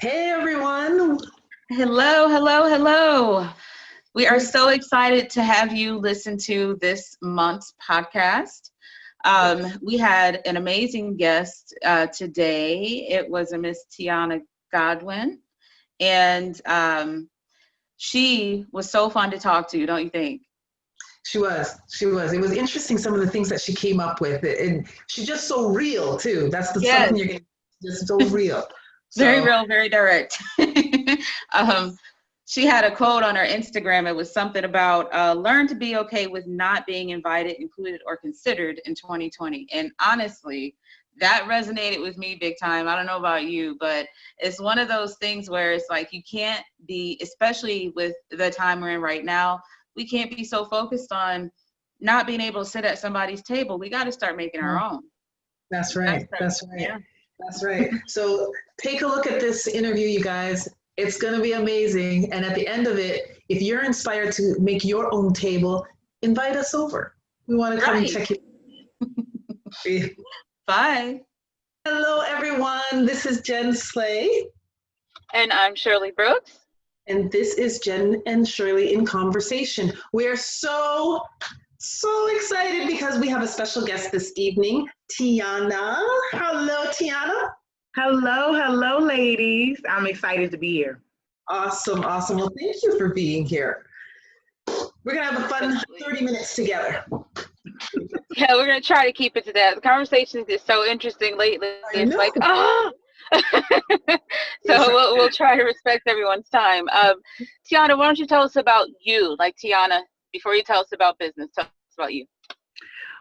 Hey everyone. Hello, hello, hello. We are so excited to have you listen to this month's podcast. We had an amazing guest today. It was a Miss Tijania Godwin, and she was so fun to talk to, don't you think? She was. It was interesting some of the things that she came up with, and she's just so real too. That's Yes, something you're getting, just so real. very So real, very direct. She had a quote on her Instagram. It was something about learn to be okay with not being invited, included, or considered in 2020. And honestly, that resonated with me big time. I don't know about you, but it's one of those things where it's like you can't be, especially with the time we're in right now, we can't be so focused on not being able to sit at somebody's table. We got to start making our own. that's right. That's right. Yeah. That's right. So take a look at this interview, you guys. It's going to be amazing. And at the end of it, if you're inspired to make your own table, invite us over. We want to come Right. check it. Bye. Hello, everyone. This is Jen Shirley. And I'm Shirley Brooks. And this is Jen and Shirley in Conversation. We're so excited because we have a special guest this evening, Tijania. Hello, Tijania. Hello, ladies. I'm excited to be here. Awesome. Well, thank you for being here. We're going to have a fun 30 minutes together. Yeah, we're going to try to keep it to that. The conversation is so interesting lately. It's like, oh! So we'll try to respect everyone's time. Tijania, why don't you tell us about you? Like Tijania, before you tell us about business, tell us about you.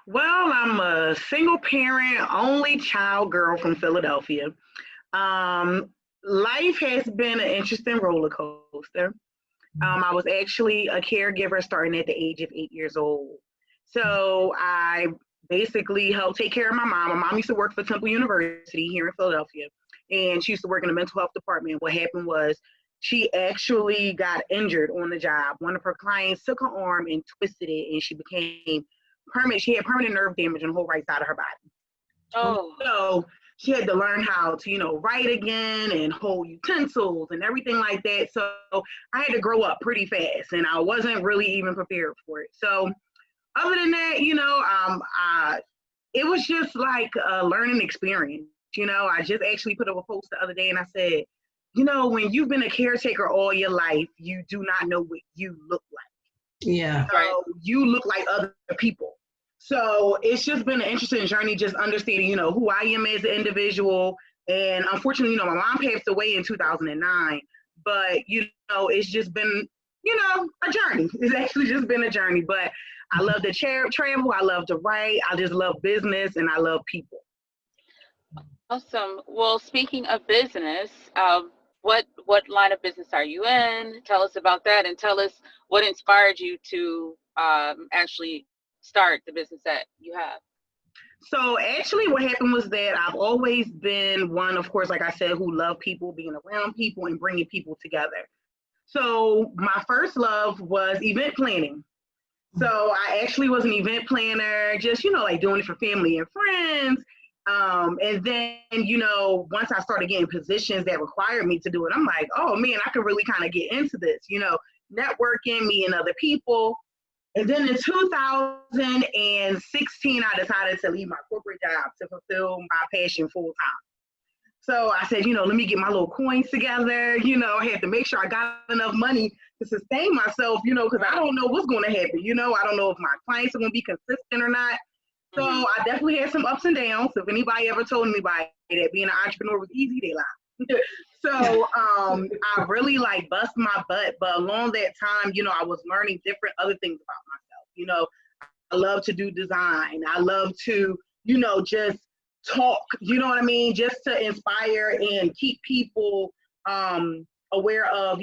Well, I'm a single parent, only child girl from Philadelphia. Life has been an interesting roller coaster. I was actually a caregiver starting at the age of 8 years old. So I basically helped take care of my mom. My mom used to work for Temple University here in Philadelphia, and she used to work in the mental health department. What happened was she actually got injured on the job. One of her clients took her arm and twisted it, and she became permanent. She had permanent nerve damage on the whole right side of her body. Oh. So she had to learn how to, write again and hold utensils and everything like that. So I had to grow up pretty fast, and I wasn't really even prepared for it. So other than that, it was just like a learning experience. I just actually put up a post the other day and I said, when you've been a caretaker all your life, you do not know what you look like. Yeah. So you look like other people. So it's just been an interesting journey, just understanding, who I am as an individual. And unfortunately, my mom passed away in 2009, but, it's just been, a journey. It's actually just been a journey, but I love to travel. I love to write. I just love business and I love people. Awesome. Well, speaking of business, what line of business are you in? Tell us about that, and tell us what inspired you to actually start the business that you have. So actually what happened was that I've always been one, of course, like I said, who love people, being around people and bringing people together. So my first love was event planning. So I actually was an event planner, just, like doing it for family and friends. And then, once I started getting positions that required me to do it, I'm like, oh man, I could really kind of get into this, networking, meeting other people. And then in 2016, I decided to leave my corporate job to fulfill my passion full time. So I said, let me get my little coins together. I had to make sure I got enough money to sustain myself, because I don't know what's going to happen. I don't know if my clients are going to be consistent or not. So I definitely had some ups and downs. If anybody ever told anybody that being an entrepreneur was easy, they lied. So I really bust my butt. But along that time, I was learning different other things about myself. I love to do design. I love to, just talk, just to inspire and keep people aware of,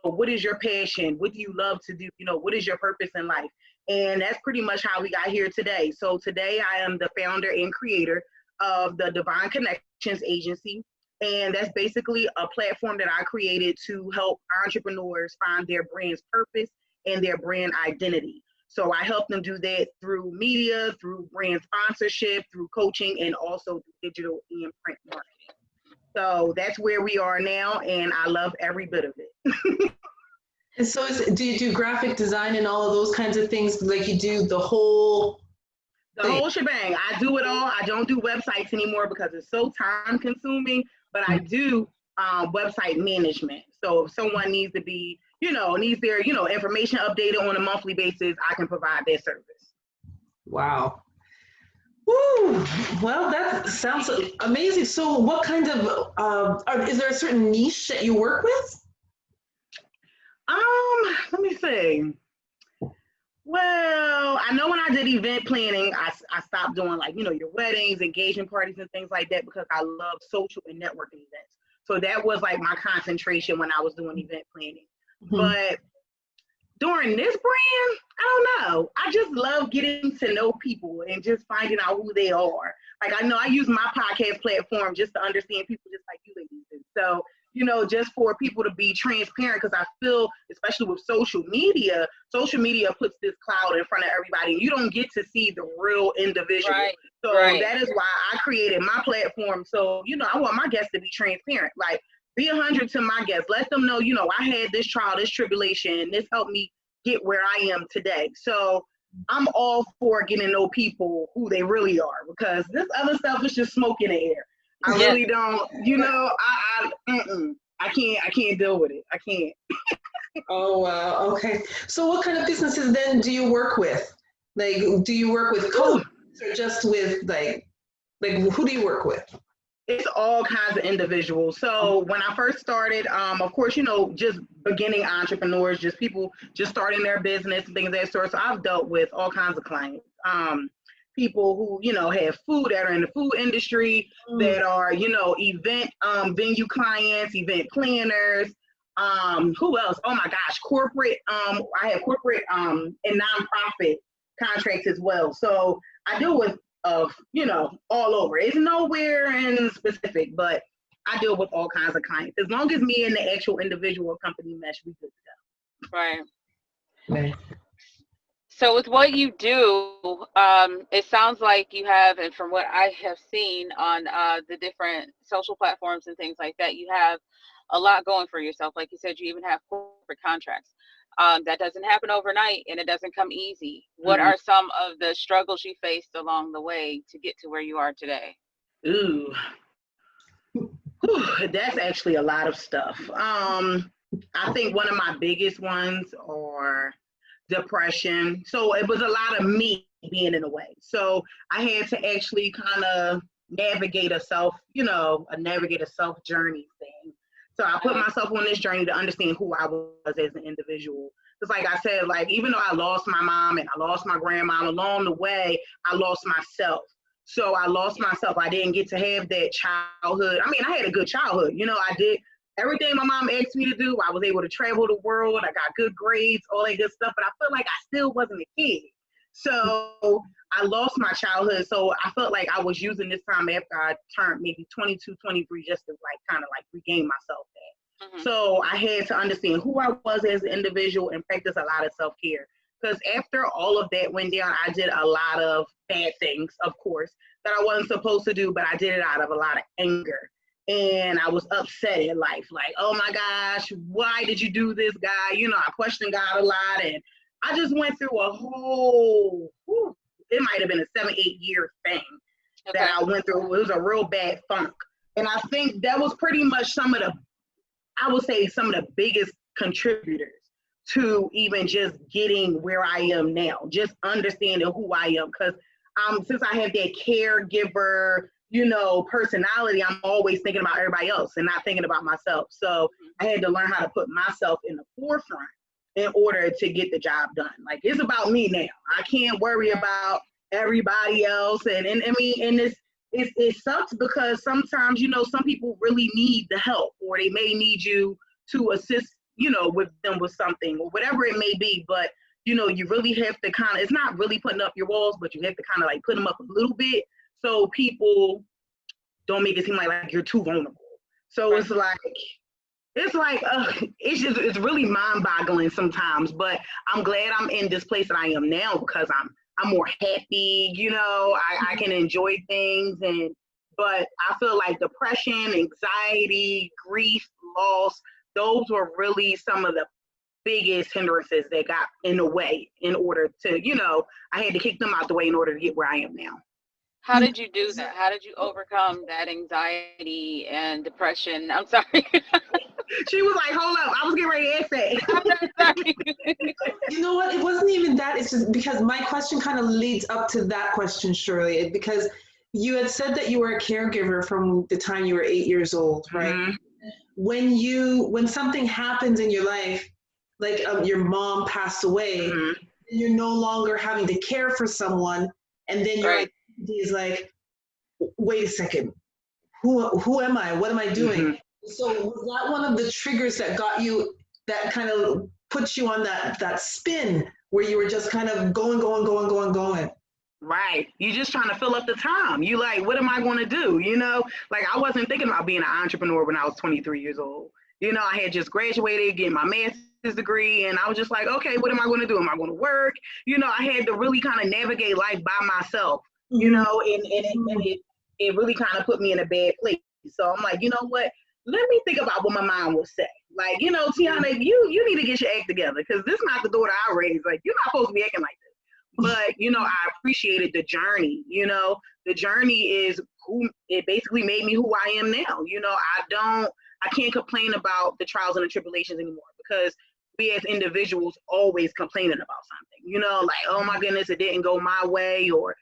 what is your passion? What do you love to do? What is your purpose in life? And that's pretty much how we got here today. So today I am the founder and creator of the Divine Connections Agency. And that's basically a platform that I created to help entrepreneurs find their brand's purpose and their brand identity. So I help them do that through media, through brand sponsorship, through coaching, and also digital and print marketing. So that's where we are now, and I love every bit of it. And so do you do graphic design and all of those kinds of things? Like you do the whole thing? Whole shebang. I do it all. I don't do websites anymore because it's so time consuming, but I do website management. So if someone needs to be, needs their, information updated on a monthly basis, I can provide their service. Wow. Woo. Well, that sounds amazing. So what kind of, is there a certain niche that you work with? Let me see. Well, I know when I did event planning, I stopped doing like, your weddings, engagement parties and things like that because I love social and networking events. So that was like my concentration when I was doing event planning. Mm-hmm. But during this brand, I don't know. I just love getting to know people and just finding out who they are. Like I know I use my podcast platform just to understand people just like you ladies do. So, just for people to be transparent, because I feel, especially with social media puts this cloud in front of everybody. You don't get to see the real individual. Right. So that is why I created my platform. So, I want my guests to be transparent. Like, be 100 to my guests. Let them know, I had this trial, this tribulation, this helped me get where I am today. So I'm all for getting to know people who they really are, because this other stuff is just smoke in the air. I really don't, I can't deal with it. I can't. Oh, wow. Okay. So what kind of businesses then do you work with? Like, do you work with coaches or just with like who do you work with? It's all kinds of individuals. So when I first started, of course, just beginning entrepreneurs, just people just starting their business and things of that sort. So I've dealt with all kinds of clients. People who, have food, that are in the food industry, that are, event venue clients, event planners. Who else? Oh my gosh, corporate. I have corporate and nonprofit contracts as well. So I deal with all over. It's nowhere in specific, but I deal with all kinds of clients. As long as me and the actual individual company mesh, we good to go. Right. Right. So with what you do, it sounds like you have, and from what I have seen on the different social platforms and things like that, you have a lot going for yourself. Like you said, you even have corporate contracts. That doesn't happen overnight, and it doesn't come easy. What are some of the struggles you faced along the way to get to where you are today? Ooh, that's actually a lot of stuff. I think one of my biggest ones are depression. So it was a lot of me being in the way. So I had to actually kind of navigate a self journey thing. So I put myself on this journey to understand who I was as an individual. Because like I said, like even though I lost my mom and I lost my grandma, along the way, I lost myself. So I lost myself. I didn't get to have that childhood. I mean, I had a good childhood. I did everything my mom asked me to do. I was able to travel the world. I got good grades, all that good stuff. But I felt like I still wasn't a kid. So I lost my childhood. So I felt like I was using this time after I turned maybe 22, 23, just to like kind of like regain myself back. Mm-hmm. So I had to understand who I was as an individual and practice a lot of self-care. Because after all of that went down, I did a lot of bad things, of course, that I wasn't supposed to do, but I did it out of a lot of anger. And I was upset in life, like, oh my gosh, why did you do this, God? I questioned God a lot. And I just went through a whole, it might have been a 7-8 year thing that I went through. It was a real bad funk. And I think that was pretty much some of the biggest contributors to even just getting where I am now, just understanding who I am. Because since I have that caregiver, personality, I'm always thinking about everybody else and not thinking about myself. So I had to learn how to put myself in the forefront in order to get the job done. Like, it's about me now. I can't worry about everybody else. And I mean, and it sucks because sometimes, some people really need the help, or they may need you to assist, with them with something or whatever it may be. But, you really have to kind of, it's not really putting up your walls, but you have to kind of like put them up a little bit so people don't make it seem like you're too vulnerable. So right. It's really mind-boggling sometimes, but I'm glad I'm in this place that I am now because I'm more happy, I can enjoy things and But I feel like depression, anxiety, grief, loss, those were really some of the biggest hindrances that got in the way in order to, I had to kick them out the way in order to get where I am now. How did you do that? How did you overcome that anxiety and depression? I'm sorry. She was like, hold up, I was getting ready to ask that. Sorry. You know what? It wasn't even that. It's just because my question kind of leads up to that question, Shirley, because you had said that you were a caregiver from the time you were 8 years old, right? Mm-hmm. When something happens in your life, like your mom passed away, Mm-hmm. you're no longer having to care for someone, and then your Right. identity is like, wait a second, who am I? What am I doing? Mm-hmm. So was that one of the triggers that got you, that kind of puts you on that spin where you were just kind of going? Right. You're just trying to fill up the time. You like, what am I going to do? Like I wasn't thinking about being an entrepreneur when I was 23 years old. I had just graduated, getting my master's degree, and I was just like, okay, what am I going to do? Am I going to work? I had to really kind of navigate life by myself, and it really kind of put me in a bad place. So I'm like, you know what? Let me think about what my mom would say. Like, Tijania, you need to get your act together because this is not the daughter I raised. Like, you're not supposed to be acting like this. But, I appreciated the journey. The journey is it basically made me who I am now. I can't complain about the trials and the tribulations anymore because we as individuals always complaining about something, like, oh my goodness, it didn't go my way, or,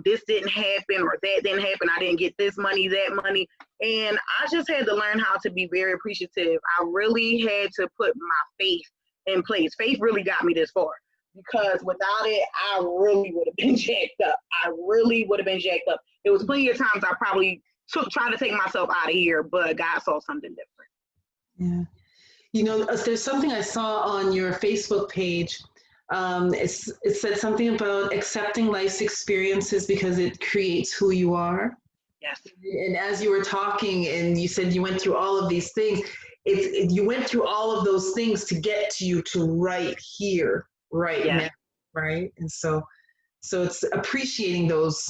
this didn't happen, or that didn't happen. I didn't get this money, that money. And I just had to learn how to be very appreciative. I really had to put my faith in place. Faith really got me this far. Because without it, I really would have been jacked up. It was plenty of times I probably tried to take myself out of here, but God saw something different. Yeah. There's something I saw on your Facebook page. It said something about accepting life's experiences because it creates who you are. Yes. And as you were talking and you said you went through all of these things, you went through all of those things to get you to right here. Right now, right? And so it's appreciating those.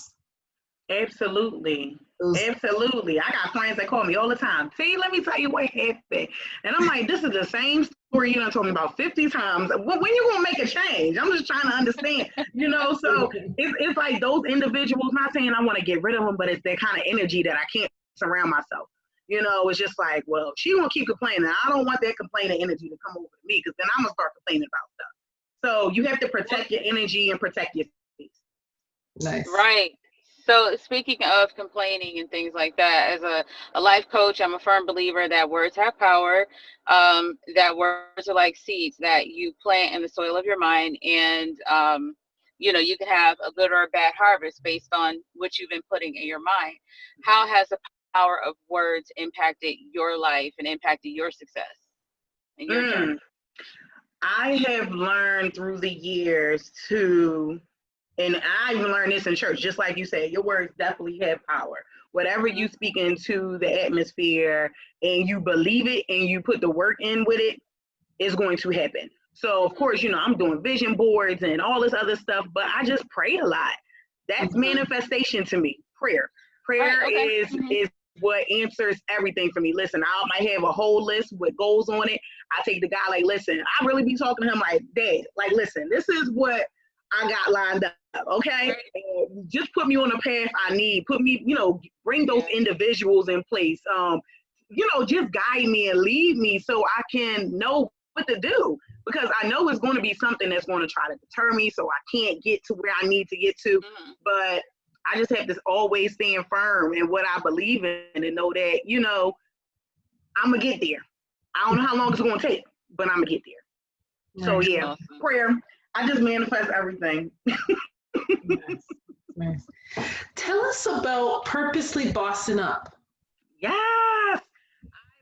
Absolutely. Absolutely. I got friends that call me all the time. See, let me tell you what happened. And I'm like, this is the same story you done told me about 50 times. When you gonna make a change? I'm just trying to understand, so it's like those individuals, not saying I want to get rid of them, but it's that kind of energy that I can't surround myself. It's just like, well, she gonna keep complaining. I don't want that complaining energy to come over to me because then I'm gonna start complaining about stuff. So you have to protect your energy and protect your space. Nice. Right. So speaking of complaining and things like that, as a life coach, I'm a firm believer that words have power, that words are like seeds that you plant in the soil of your mind. And, you can have a good or a bad harvest based on what you've been putting in your mind. How has the power of words impacted your life and impacted your success and your journey? I have learned through the years and I even learned this in church, just like you said, your words definitely have power. Whatever you speak into the atmosphere and you believe it and you put the work in with it, is going to happen. So of course, I'm doing vision boards and all this other stuff, but I just pray a lot. That's manifestation to me. Prayer is what answers everything for me. Listen, I might have a whole list with goals on it. I take the guy like, listen, I really be talking to him like, Dad, like, listen, this is what I got lined up, okay? And just put me on the path I need. Put me, bring those individuals in place. Just guide me and lead me so I can know what to do. Because I know it's going to be something that's going to try to deter me so I can't get to where I need to get to. But I just have to always stand firm in what I believe in and know that, I'm going to get there. I don't know how long it's going to take, but I'm going to get there. So yeah, awesome. Prayer. I just manifest everything. Nice. Tell us about Purposely Bossing Up. Yes.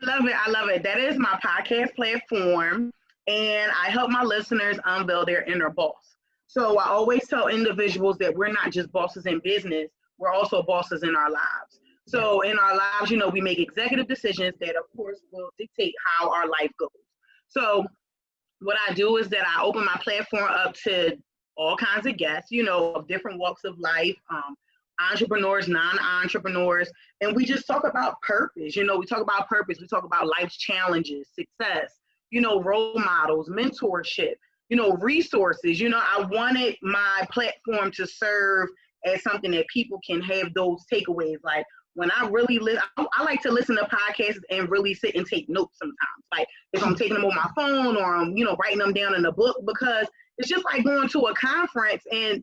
I love it. That is my podcast platform. And I help my listeners unveil their inner boss. So I always tell individuals that we're not just bosses in business, we're also bosses in our lives. So in our lives, we make executive decisions that, of course, will dictate how our life goes. So what I do is that I open my platform up to all kinds of guests, of different walks of life, entrepreneurs, non-entrepreneurs, and we just talk about purpose. We talk about purpose. We talk about life's challenges, success, role models, mentorship, resources. I wanted my platform to serve as something that people can have those takeaways. Like when I really I like to listen to podcasts and really sit and take notes sometimes. Like if I'm taking them on my phone or I'm, writing them down in a book, because it's just like going to a conference and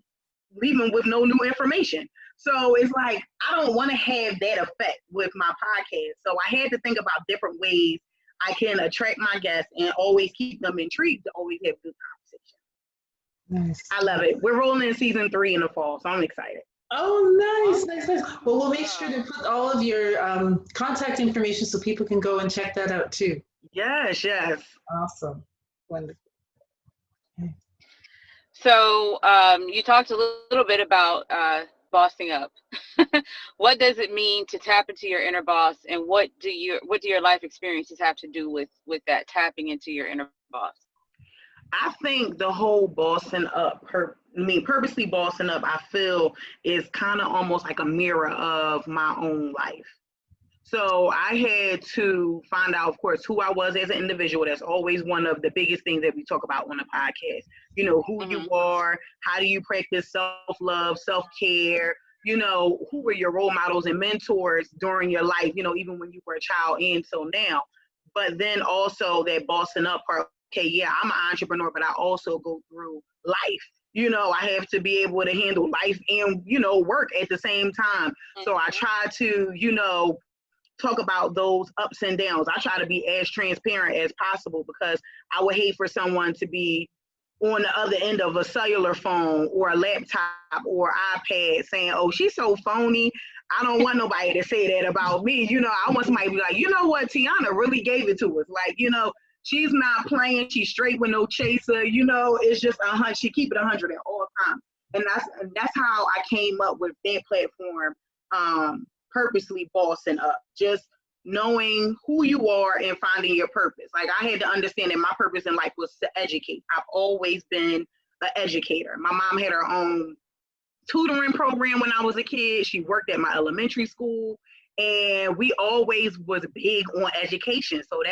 leaving with no new information. So it's like, I don't want to have that effect with my podcast. So I had to think about different ways I can attract my guests and always keep them intrigued to always have good conversation. Nice. I love it. We're rolling in season 3 in the fall, so I'm excited. Oh, nice. Well, we'll make sure to put all of your contact information so people can go and check that out too. Yes. Awesome. Wonderful. Okay. So you talked a little bit about bossing up. What does it mean to tap into your inner boss, and what do your life experiences have to do with that tapping into your inner boss? I think the whole bossing up, purposely bossing up, I feel is kind of almost like a mirror of my own life. So I had to find out, of course, who I was as an individual. That's always one of the biggest things that we talk about on the podcast. Who you are, how do you practice self-love, self-care, who were your role models and mentors during your life, even when you were a child and so now. But then also that bossing up part, okay, yeah, I'm an entrepreneur, but I also go through life. I have to be able to handle life and, work at the same time. So I try to, talk about those ups and downs. I try to be as transparent as possible, because I would hate for someone to be on the other end of a cellular phone or a laptop or iPad saying, oh, she's so phony. I don't want nobody to say that about me. I want somebody to be like, you know what, Tiana really gave it to us. Like, she's not playing. She's straight with no chaser. It's just she keep it 100 at all times. And that's how I came up with that platform, purposely bossing up. Just knowing who you are and finding your purpose. Like I had to understand that my purpose in life was to educate. I've always been an educator. My mom had her own tutoring program when I was a kid. She worked at my elementary school, and we always was big on education. So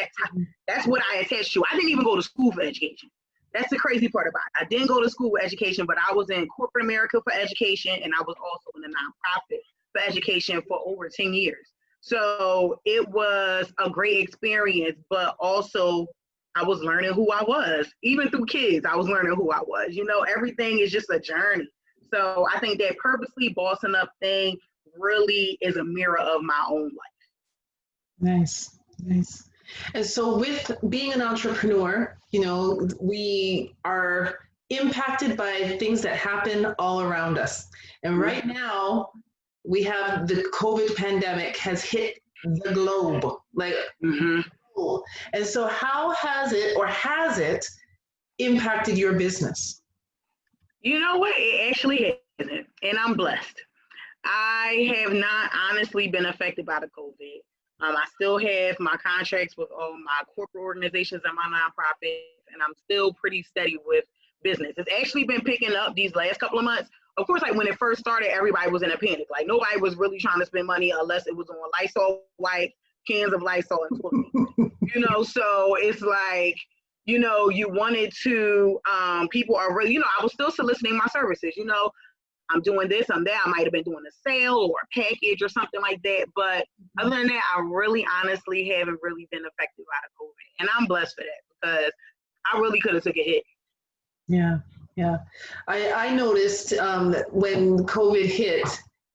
that's what I attached to. I didn't even go to school for education. That's the crazy part about it. I didn't go to school for education, but I was in corporate America for education, and I was also in the nonprofit for education for over 10 years. So it was a great experience, but also I was learning who I was. Even through kids, I was learning who I was. Everything is just a journey. So I think that purposely bossing up thing really is a mirror of my own life. Nice. And so with being an entrepreneur, we are impacted by things that happen all around us. And right now, we have the COVID pandemic has hit the globe. And so how has it impacted your business? You know what? It actually hasn't. And I'm blessed. I have not honestly been affected by the COVID. I still have my contracts with all my corporate organizations and my nonprofits, and I'm still pretty steady with business. It's actually been picking up these last couple of months. Of course, like when it first started, everybody was in a panic. Like nobody was really trying to spend money unless it was on Lysol wipes, cans of Lysol, and toilet. So it's like, you wanted to, people are really, I was still soliciting my services, I'm doing this, I'm that. I might have been doing a sale or a package or something like that. But other than that, I really honestly haven't really been affected by the COVID. And I'm blessed for that, because I really could have took a hit. Yeah. I noticed when COVID hit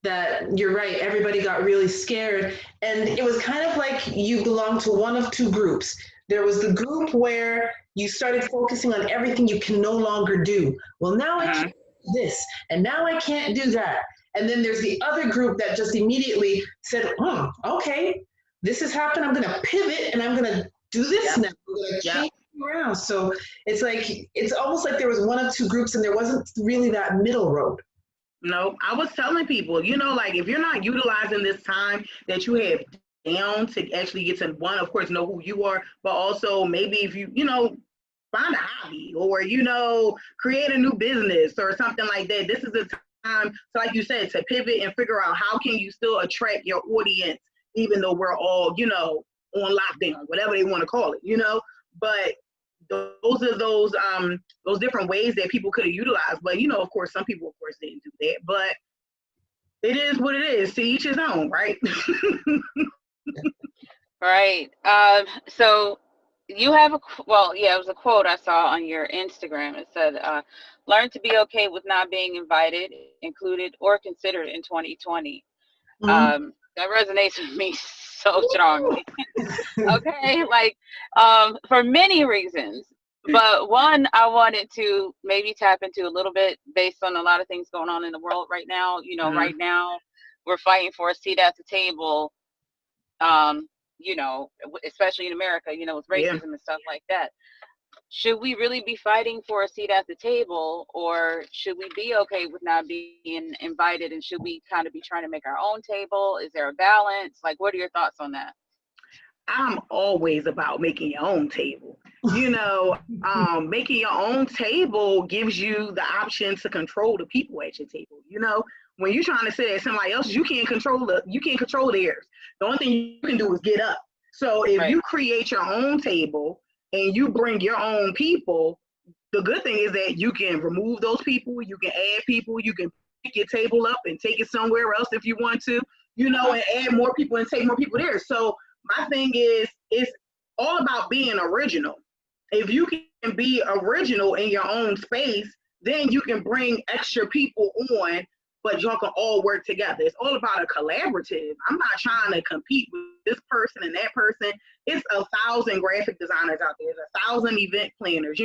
that you're right, everybody got really scared. And it was kind of like you belonged to one of two groups. There was the group where you started focusing on everything you can no longer do. Well, now I can't do this, and now I can't do that. And then there's the other group that just immediately said, okay, this has happened. I'm going to pivot and I'm going to do this now. I'm going to change around. So it's almost like there was one of two groups and there wasn't really that middle road. No, I was telling people, like if you're not utilizing this time that you have down to actually get to, one, of course, know who you are, but also maybe if you, find a hobby or, create a new business or something like that. This is the so like you said, to pivot and figure out how can you still attract your audience, even though we're all, on lockdown, whatever they want to call it, but those are those different ways that people could have utilized. But, of course, some people, of course, didn't do that, but it is what it is. To each his own, right? Right. So you have it was a quote I saw on your Instagram. It said, learn to be okay with not being invited, included, or considered in 2020. Mm-hmm. That resonates with me so strongly. Okay, for many reasons. But one, I wanted to maybe tap into a little bit based on a lot of things going on in the world right now. Right now we're fighting for a seat at the table, especially in America, with racism and stuff like that. Should we really be fighting for a seat at the table, or should we be okay with not being invited, and should we kind of be trying to make our own table? Is there a balance? What are your thoughts on that? I'm always about making your own table. Making your own table gives you the option to control the people at your table. When you're trying to sit at somebody else, you can't control theirs. The only thing you can do is get up. So if you create your own table and you bring your own people, the good thing is that you can remove those people, you can add people, you can pick your table up and take it somewhere else if you want to, and add more people and take more people there. So my thing is, it's all about being original. If you can be original in your own space, then you can bring extra people on, but y'all can all work together. It's all about a collaborative. I'm not trying to compete with this person and that person. It's 1,000 graphic designers out there. There's 1,000 event planners,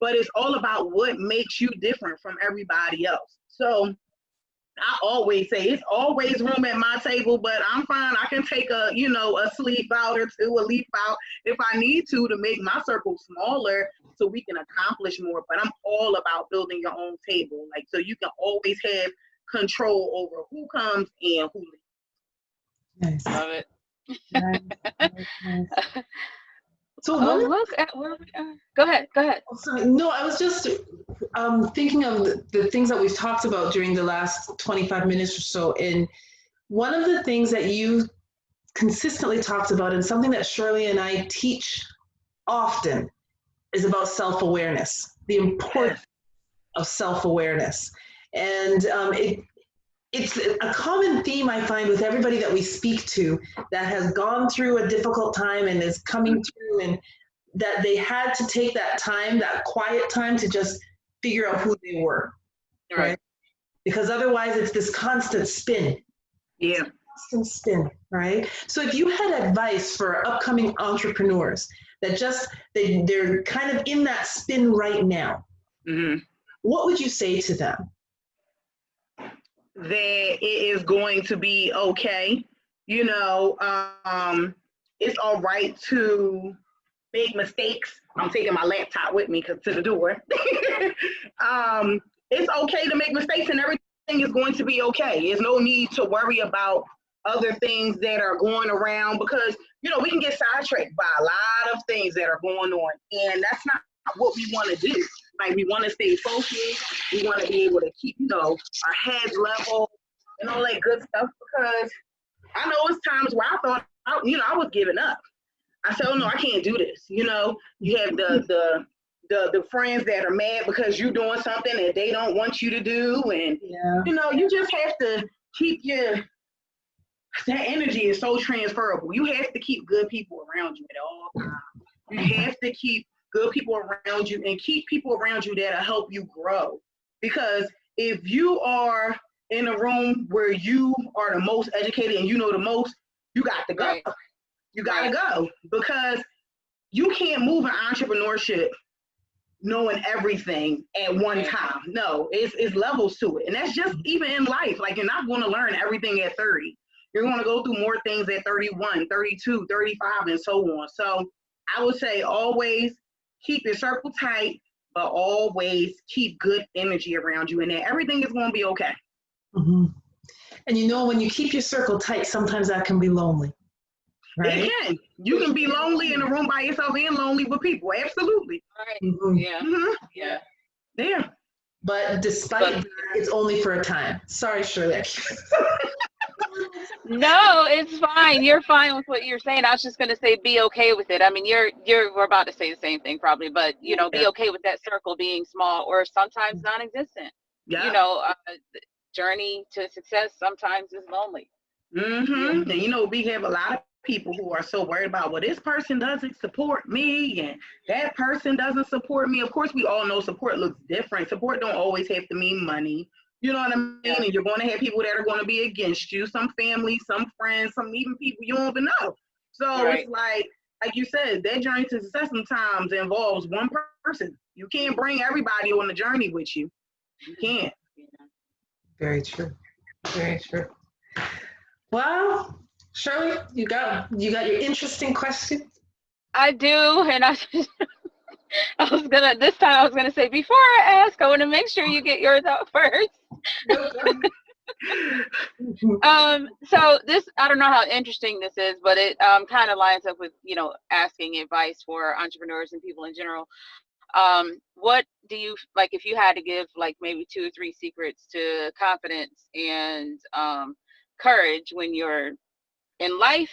but it's all about what makes you different from everybody else. So I always say it's always room at my table, but I'm fine. I can take a sleep out or two, a leaf out if I need to make my circle smaller so we can accomplish more. But I'm all about building your own table, so you can always have control over who comes and who leaves. Nice. Love it. Nice. So look at where we are. Go ahead. Oh, sorry. No, I was just thinking of the things that we've talked about during the last 25 minutes or so. And one of the things that you consistently talked about, and something that Shirley and I teach often, is about self-awareness, the importance of self-awareness. And it's a common theme I find with everybody that we speak to that has gone through a difficult time and is coming through, and that they had to take that time, that quiet time, to just figure out who they were, right? Because otherwise it's this constant spin. Yeah. Constant spin, right? So if you had advice for upcoming entrepreneurs that they're kind of in that spin right now, what would you say to them? That it is going to be okay. It's all right to make mistakes. I'm taking my laptop with me to the door. It's okay to make mistakes, and everything is going to be okay. There's no need to worry about other things that are going around, because we can get sidetracked by a lot of things that are going on, and that's not what we want to do. We want to stay focused. We want to be able to keep, our heads level and all that good stuff, because I know it's times where I thought, I was giving up. I said, oh no, I can't do this. You have the friends that are mad because you're doing something that they don't want you to do, and you just have to keep that energy is so transferable. You have to keep good people around you at all times. You have to keep good people around you, and keep people around you that'll help you grow. Because if you are in a room where you are the most educated and you know the most, you got to go. Right. You got to go, because you can't move in entrepreneurship knowing everything at one time. No, it's levels to it. And that's just even in life. You're not going to learn everything at 30. You're going to go through more things at 31, 32, 35, and so on. So I would say always keep your circle tight, but always keep good energy around you, and then everything is going to be okay. Mm-hmm. And when you keep your circle tight, sometimes that can be lonely. Right? It can. You can be lonely in a room by yourself and lonely with people. Absolutely. Right. Mm-hmm. Yeah. Mm-hmm. Yeah. Yeah. But despite that, it's only for a time. Sorry, Shirley. No, it's fine. You're fine with what you're saying. I was just going to say, be okay with it. I mean, we're about to say the same thing probably, but you know, be okay with that circle being small or sometimes non-existent. Yeah. You know, the journey to success sometimes is lonely. Mm-hmm. And you know, we have a lot of people who are so worried about, well, this person doesn't support me and that person doesn't support me. Of course, we all know support looks different. Support don't always have to mean money. You know what I mean? Yeah. And you're going to have people that are going to be against you, some family, some friends, some even people you don't even know. So Right. it's like you said, that journey to success sometimes involves one person. You can't bring everybody on the journey with you. You can't. Very true. Very true. Well, Shirley, you got your interesting question. I do, and this time I was gonna say, before I ask, I want to make sure you get yours out first. So this, I don't know how interesting this is, but it kind of lines up with, you know, asking advice for entrepreneurs and people in general. What do you like, if you had to give like maybe 2 or 3 secrets to confidence and courage when you're in life,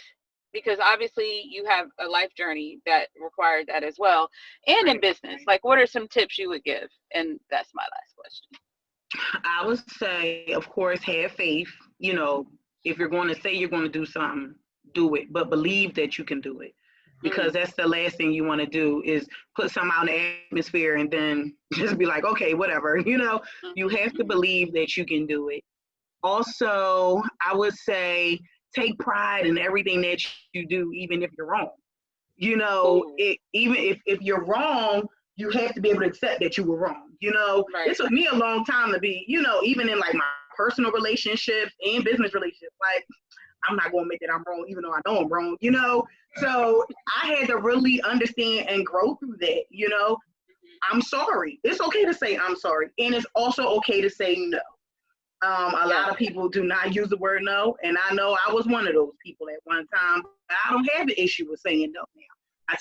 because obviously you have a life journey that required that as well, and in business, like what are some tips you would give? And that's my last question. I would say, of course, have faith. You know, if you're going to say you're going to do something, do it, but believe that you can do it. Because that's the last thing you want to do is put something out in the atmosphere and then just be like, okay, whatever. You know, you have to believe that you can do it. Also, I would say take pride in everything that you do, even if you're wrong. You know, even if you're wrong, you have to be able to accept that you were wrong. You know, Right. It took me a long time to be, you know, even in like my personal relationships and business relationships, like, I'm not going to admit that I'm wrong, even though I know I'm wrong, you know? So I had to really understand and grow through that, you know? I'm sorry. It's okay to say I'm sorry. And it's also okay to say no. A lot of people do not use the word no. And I know I was one of those people at one time. But I don't have an issue with saying no now. I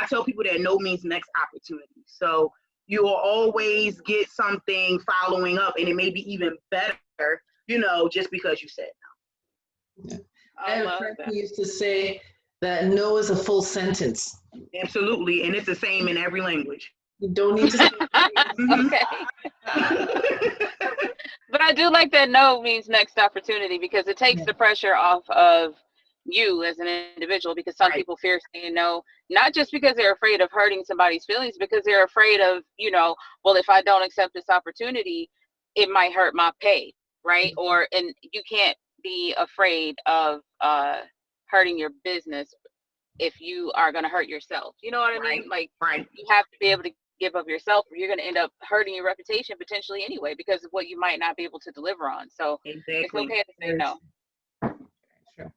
tell people that no means next opportunity. So you will always get something following up, and it may be even better, you know, just because you said no. Yeah. I have a friend who used to say that no is a full sentence. Absolutely, and it's the same in every language. You don't need to say okay. But I do like that no means next opportunity, because it takes the pressure off of you as an individual, because some people fear saying no, not just because they're afraid of hurting somebody's feelings, because they're afraid of, you know, well, if I don't accept this opportunity, it might hurt my pay, right? Or, and you can't be afraid of hurting your business if you are going to hurt yourself. You know what I mean? Like, you have to be able to give up yourself, or you're going to end up hurting your reputation potentially anyway, because of what you might not be able to deliver on. So it's okay to say no. Sure.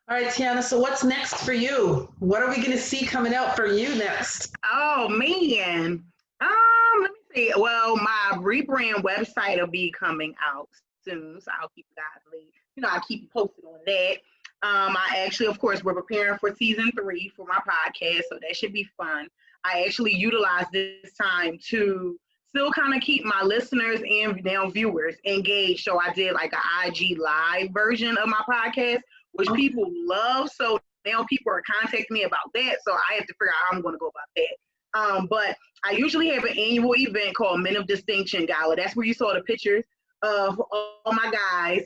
All right, Tiana, so what's next for you? What are we going to see coming out for you next? Oh, man. Let me see. Well, my rebrand website will be coming out soon, so I'll keep you guys lead. You know, I'll keep you posted on that. I actually, of course, we're preparing for season 3 for my podcast, so that should be fun. I actually utilize this time to still kind of keep my listeners and now viewers engaged. So I did like an IG live version of my podcast, which people love. So now people are contacting me about that. So I have to figure out how I'm going to go about that. But I usually have an annual event called Men of Distinction Gala. That's where you saw the pictures of all my guys.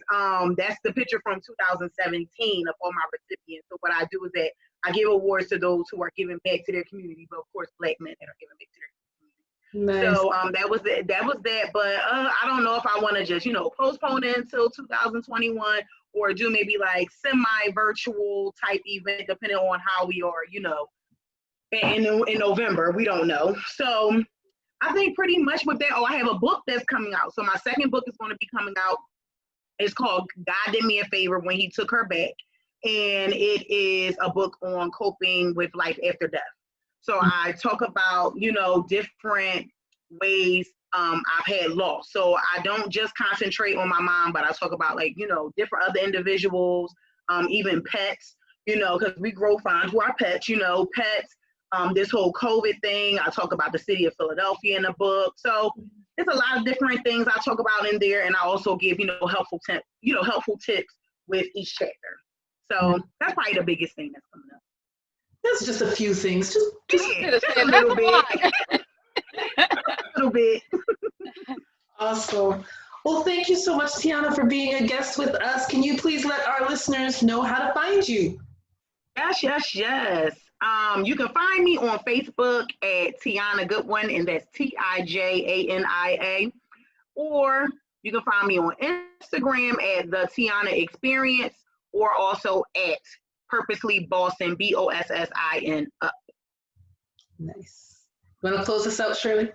That's the picture from 2017 of all my recipients. So what I do is that I give awards to those who are giving back to their community, but of course, Black men that are giving back to their community. Nice. So that was that. But I don't know if I want to just, you know, postpone it until 2021 or do maybe like semi-virtual type event, depending on how we are, you know, in November. We don't know. So I think pretty much with that. Oh, I have a book that's coming out. So my second book is going to be coming out. It's called God Did Me a Favor When He Took Her Back. And it is a book on coping with life after death. So I talk about, you know, different ways I've had loss. So I don't just concentrate on my mom, but I talk about, like, you know, different other individuals, even pets, you know, because we grow fond to our pets, you know, pets, this whole COVID thing. I talk about the city of Philadelphia in the book. So There's a lot of different things I talk about in there, and I also give, helpful tips with each chapter. So that's probably the biggest thing that's coming up. That's just a few things. Just a little bit. A little bit. Awesome. Well, thank you so much, Tiana, for being a guest with us. Can you please let our listeners know how to find you? Yes. You can find me on Facebook at Tiana Godwin, and that's Tijania. Or you can find me on Instagram at the Tiana Experience, or also at Purposely Boston, BOSSIN up. Nice. Want to close this out, Shirley?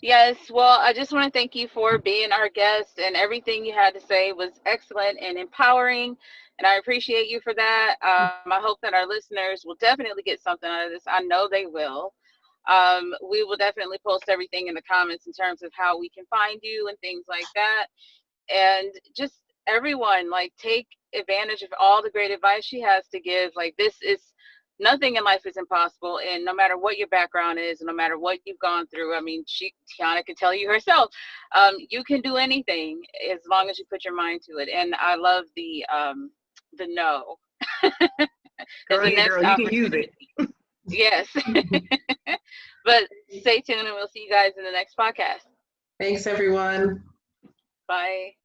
Yes, well, I just want to thank you for being our guest, and everything you had to say was excellent and empowering, and I appreciate you for that. I hope that our listeners will definitely get something out of this. I know they will. We will definitely post everything in the comments in terms of how we can find you and things like that. And just everyone, like, take advantage of all the great advice she has to give. Like, nothing in life is impossible, and no matter what your background is, and no matter what you've gone through, I mean, Tiana can tell you herself, you can do anything as long as you put your mind to it. And I love the no. Girl, you can use it. Yes. But stay tuned, and we'll see you guys in the next podcast. Thanks, everyone. Bye.